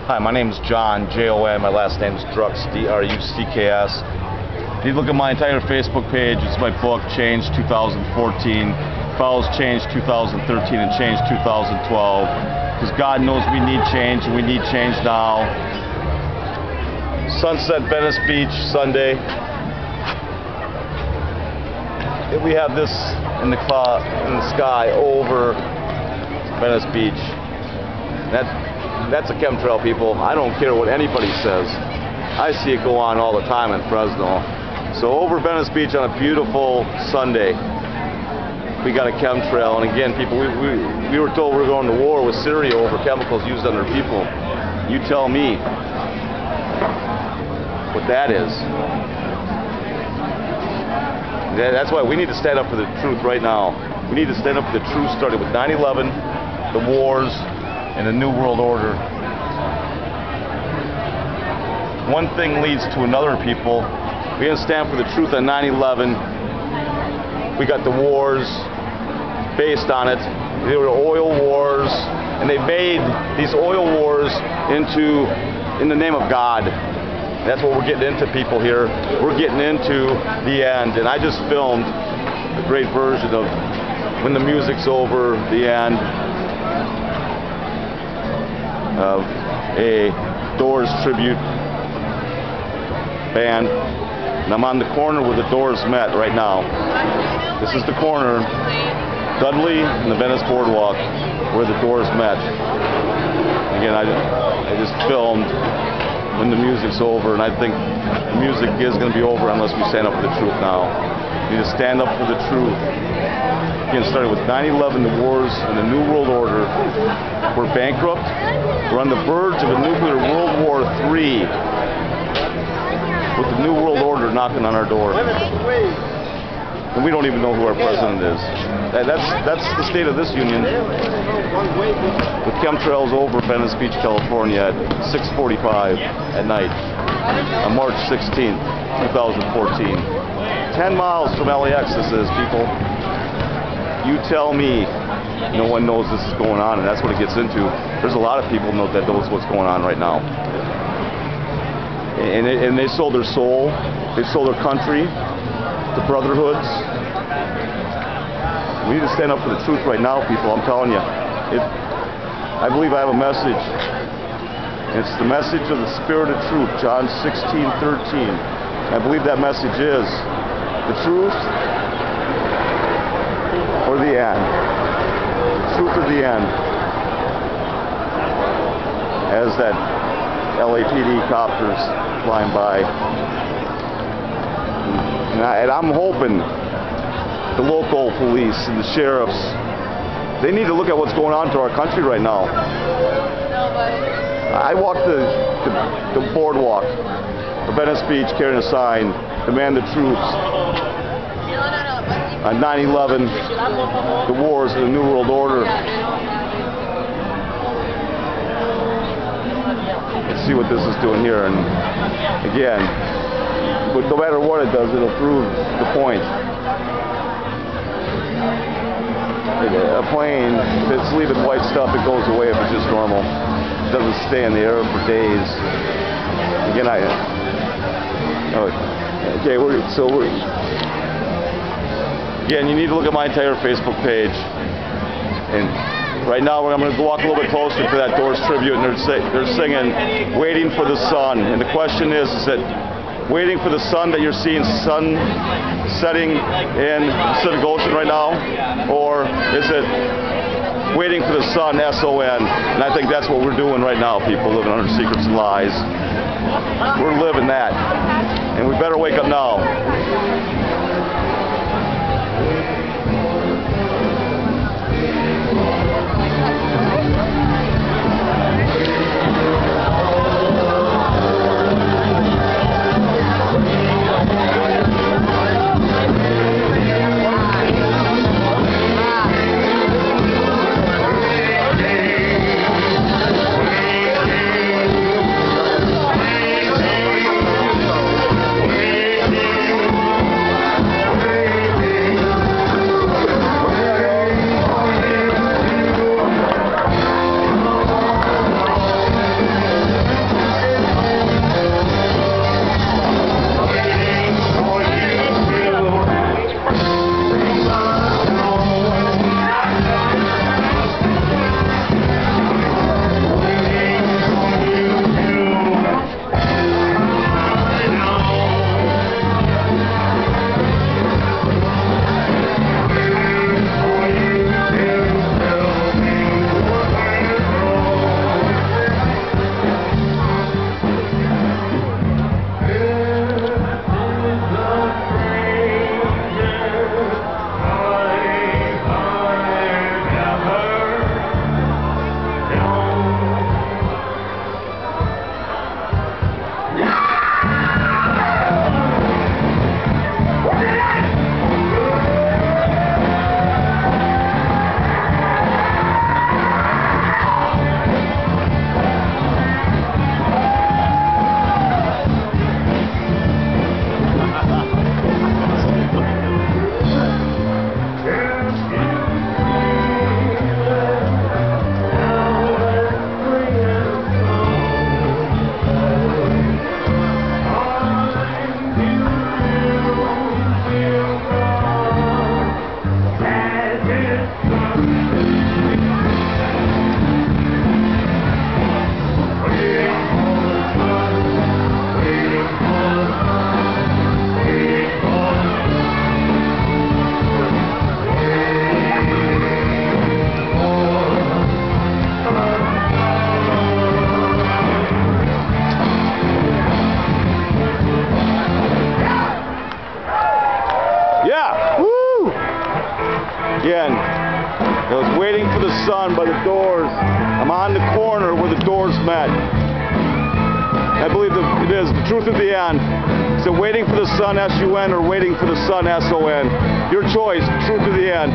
Hi, my name is John, J-O-N. My last name is Drucks, D-R-U-C-K-S. If you look at my entire Facebook page, it's my book, Change 2014, Follows Change 2013 and Change 2012. Because God knows we need change, and we need change now. Sunset, Venice Beach, Sunday. We have this in the cloud, in the sky over Venice Beach. That's a chemtrail, people. I don't care what anybody says. I see it go on all the time in Fresno. So over Venice Beach on a beautiful Sunday, we got a chemtrail. And again, people, we were told we were going to war with Syria over chemicals used on their people. You tell me what that is. That's why we need to stand up for the truth right now. We need to stand up for the truth, starting with 9/11, the wars, and the New World Order. One thing leads to another, people. We didn't stand for the truth on 9/11. We got the wars based on it. They were oil wars, and they made these oil wars in the name of God. That's what we're getting into, people, here. We're getting into the end, and I just filmed a great version of When the Music's Over, the end of a Doors tribute band, and I'm on the corner where the Doors met right now. This is the corner, Dudley and the Venice Boardwalk, where the Doors met. Again, I just filmed When the Music's Over, and I think the music is going to be over unless we stand up for the truth now. We need to stand up for the truth. Again, starting with 9/11, the wars, and the New World Order. We're bankrupt. We're on the verge of a nuclear World War III, with the New World Order knocking on our door. And we don't even know who our president is. That's the state of this union. With chemtrails over Venice Beach, California at 6:45 at night on March 16th, 2014. 10 miles from LAX this is, people. You tell me no one knows this is going on, and that's what it gets into. There's a lot of people that knows what's going on right now. And they sold their soul, they sold their country, the brotherhoods. We need to stand up for the truth right now, people. I'm telling you. I believe I have a message. It's the message of the Spirit of Truth, John 16:13. I believe that message is the truth or the end. The truth or the end. As that LAPD copters flying by. And I'm hoping the local police and the sheriffs, they need to look at what's going on to our country right now. I walked the boardwalk of Venice Beach carrying a sign, Demand the Troops. On 9/11, the wars and the New World Order. Let's see what this is doing here. And again, no matter what it does, it'll prove the point. A plane, if it's leaving white stuff, it goes away if it's just normal. It doesn't stay in the air for days. Again, again, you need to look at my entire Facebook page. And right now, I'm going to walk a little bit closer to that Doors tribute, and they're singing "Waiting for the Sun." And the question is that waiting for the sun that you're seeing sun setting in the Pacific Ocean right now, or is it waiting for the sun, S-O-N? And I think that's what we're doing right now, people, living under secrets and lies. We're living that, and we better wake up now. I was waiting for the sun by the doors. I'm on the corner where the doors met. I believe it is the truth at the end. So waiting for the sun, S-U-N, or waiting for the sun, S-O-N. Your choice, truth at the end.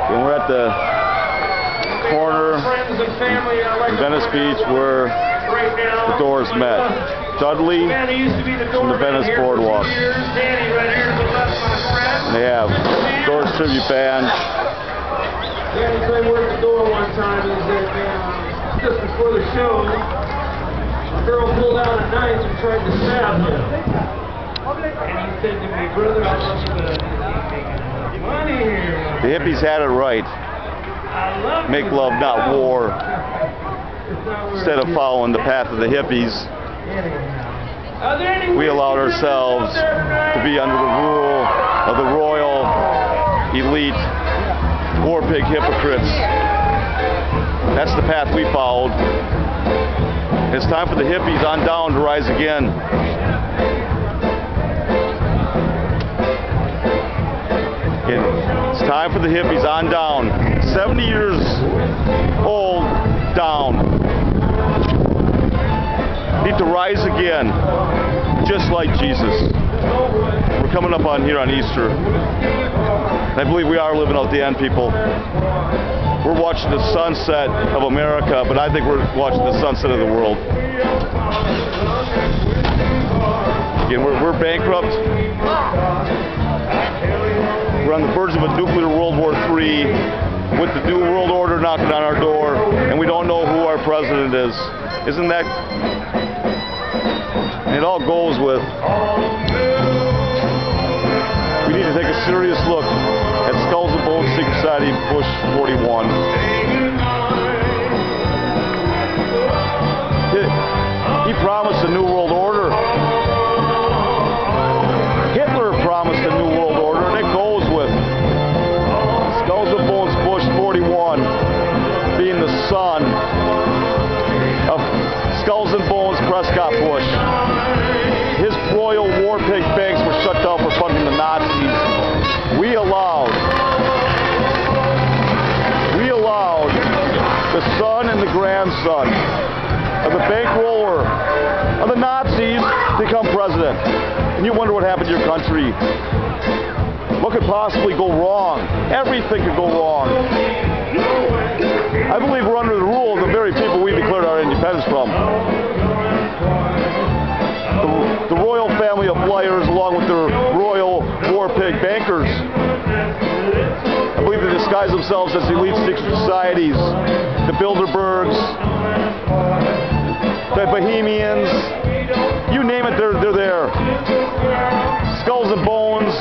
And we're at the corner in Venice Beach where the doors met. Dudley from the Venice Boardwalk. And they have Doors Tribute Band. Danny Clay worked the door one time and said, just before the show, a girl pulled out a knife and tried to stab him. And he said to me, brother, I want you to make money here. The hippies had it right. Make love, not war. Instead of following the path of the hippies, we allowed ourselves to be under the rule of the royal elite war pig hypocrites. That's the path we followed. It's time for the hippies on down to rise again. It's time for the hippies on down. 70 years old down. Need to rise again, just like Jesus. We're coming up on here on Easter. I believe we are living out the end, people. We're watching the sunset of America, but I think we're watching the sunset of the world. Again, we're bankrupt. We're on the verge of a nuclear World War III with the New World Order knocking on our door, and we don't know who our president is. Isn't that... It all goes with... We need to take a serious look at Skulls and Bones Secret Society Bush 41. He promised a new world order. Hitler promised a new world order, and it goes with Skulls and Bones Bush 41 being the son of Skulls and Bones Prescott Bush. His royal war pig banks were shut down for funding the Nazis. We allowed the son and the grandson of the bankroller of the Nazis become president. And you wonder what happened to your country. What could possibly go wrong? Everything could go wrong. I believe we're under the rule of the very people we declared our independence from. The royal family of liars, along with their royal war pig bankers. I believe they disguise themselves as elite secret societies. The Bilderbergs, the Bohemians, you name it, they're there. Skulls and Bones.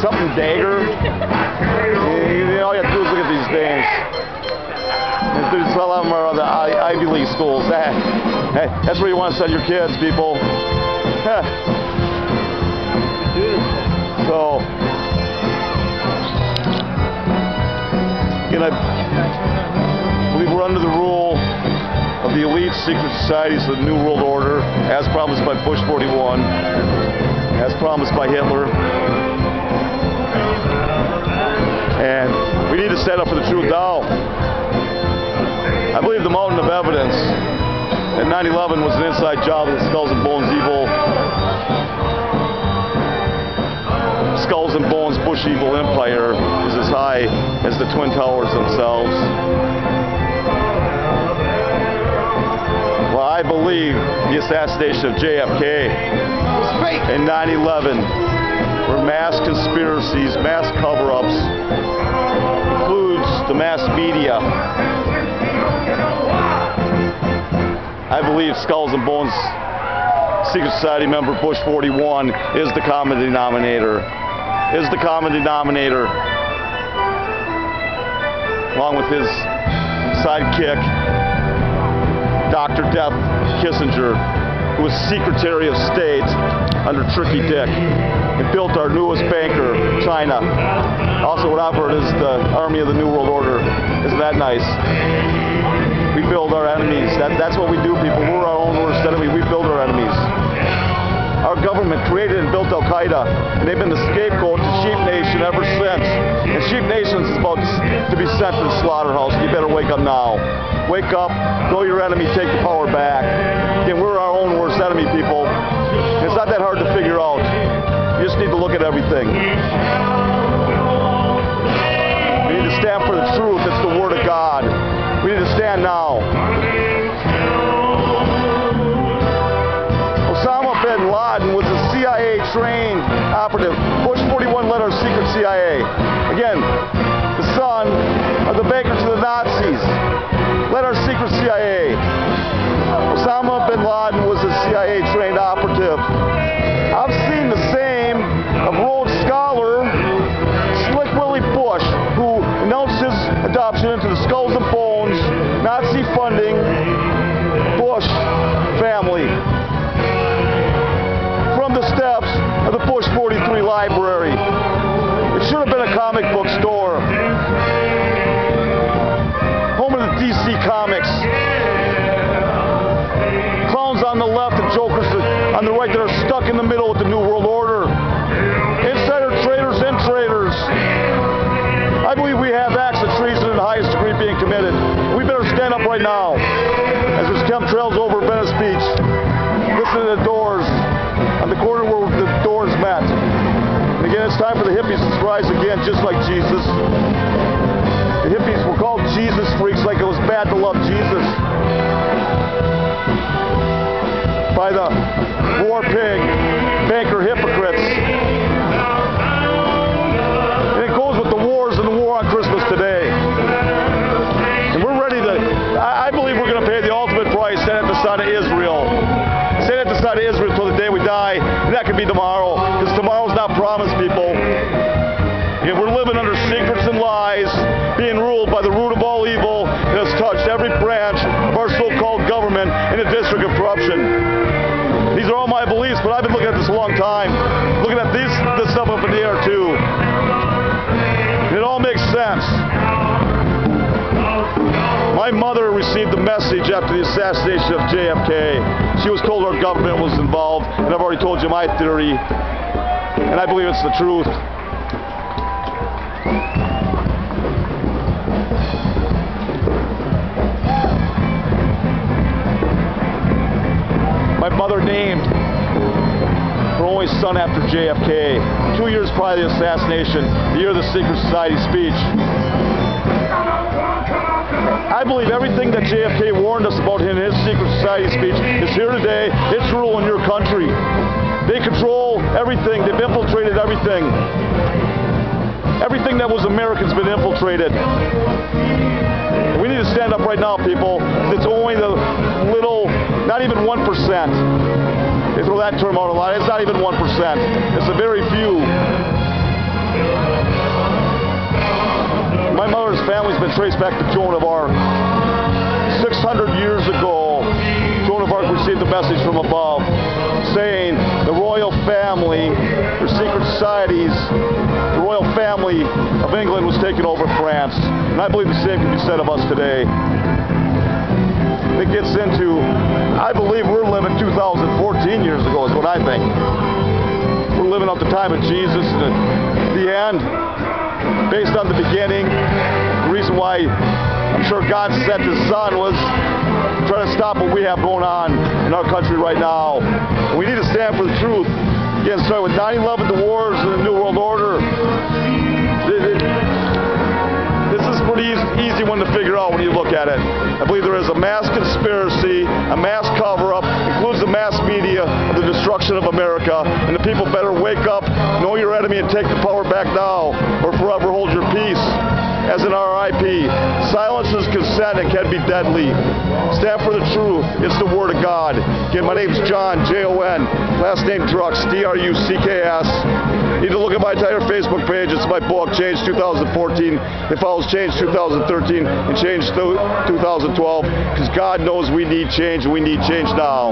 Something Dagger. All you have to do is look at these names. There's a lot of them are on the Ivy League schools. Hey, that's where you want to send your kids, people. So, I believe we're under the rule of the elite secret societies of the New World Order, as promised by Bush 41, as promised by Hitler. And we need to stand up for the truth now. I believe the mountain of evidence that 9/11 was an inside job of the Skulls and Bones evil. Skulls and Bones Bush evil empire is as high as the Twin Towers themselves. Well, I believe the assassination of JFK and 9/11 were mass conspiracies, mass cover-ups, includes the mass media. I believe Skulls and Bones Secret Society member Bush 41 is the common denominator. Along with his sidekick, Dr. Death Kissinger, who was Secretary of State under Tricky Dick and built our newest banker, China. Also, what I've heard is the army of the New World Order. Isn't that nice? We build our enemies. That's what we do, people. We're our own worst enemy. We build our enemies. Our government created and built Al-Qaeda, and they've been the scapegoat to Sheep Nation ever since. And Sheep Nation is about to be sent to the slaughterhouse. You better wake up now. Wake up, know your enemy, take the power back. Again, we're our own worst enemy, people. And it's not that hard to figure out. You just need to look at everything. We need to stand for the truth. It's the Word of God. We need to stand now. Osama bin Laden was a CIA-trained operative. Bush 41 led our secret CIA. Again, the son of the baker to the Nazis led our secret CIA. Osama bin Laden was a CIA-trained operative. I've seen the same of Rhodes Scholar, Slick Willie Bush, who announced his adoption into the Skulls and Bones, Nazi funding, Bush family. From the steps of the Bush 43 library. It should have been a comic book store. Home of the DC Comics. Clowns on the left and jokers on the right that are stuck in the middle with the New World Order. Insider traders and traders. I believe we have acts of treason in the highest degree being committed. We better stand up right now as there's chemtrails over Venice Beach. Listen to the Doors on the corner where the Doors met. And again, it's time for the hippies to rise again, just like Jesus. The hippies were called Jesus freaks, like it was bad to love Jesus. by the war pig, banker hypocrites. And it goes with the wars and the war on Christmas today. And we're ready to, I believe we're going to pay the ultimate price, stand at the side of Israel. Stand at the side of Israel until the day we die, and that could be tomorrow, because tomorrow's not promised, people. And we're living under secrets and lies, being ruled by the root of all evil that has touched every branch of our so-called government in the district of corruption. These are all my beliefs, but I've been looking at this a long time. Looking at this stuff up in the air, too. And it all makes sense. My mother received the message after the assassination of JFK. She was told our government was involved, and I've already told you my theory, and I believe it's the truth. My mother named her only son after JFK. 2 years prior to the assassination, the year of the Secret Society speech. I believe everything that JFK warned us about in his Secret Society speech is here today. It's ruling your country. They control everything. They've infiltrated everything. Everything that was American's been infiltrated. We need to stand up right now, people. It's only the little, not even 1%. They throw that term out a lot. It's not even 1%. It's a very few. My mother's family's been traced back to Joan of Arc. 600 years ago, Joan of Arc received a message from above saying the royal family, their secret societies, the royal family of England was taking over France. And I believe the same can be said of us today. It gets into, I believe we're living 2014 years ago is what I think. We're living up the time of Jesus and the end. Based on the beginning, the reason why I'm sure God sent His Son was trying to stop what we have going on in our country right now. And we need to stand for the truth. Again, starting with 9/11, the wars, and the New World Order. This is a pretty easy one to figure out when you look at it. I believe there is a mass conspiracy, a mass cover-up, includes the mass media of the destruction of America, and the people better wake up, know your enemy, and take the power back now, or forever hold your peace. As in RIP, silence is consent and can be deadly. Stand for the truth. It's the Word of God. Again, my name's John, Jon. Last name Drucks, Drucks. You need to look at my entire Facebook page. It's my book, Change 2014. It follows Change 2013 and Change 2012, because God knows we need change, and we need change now.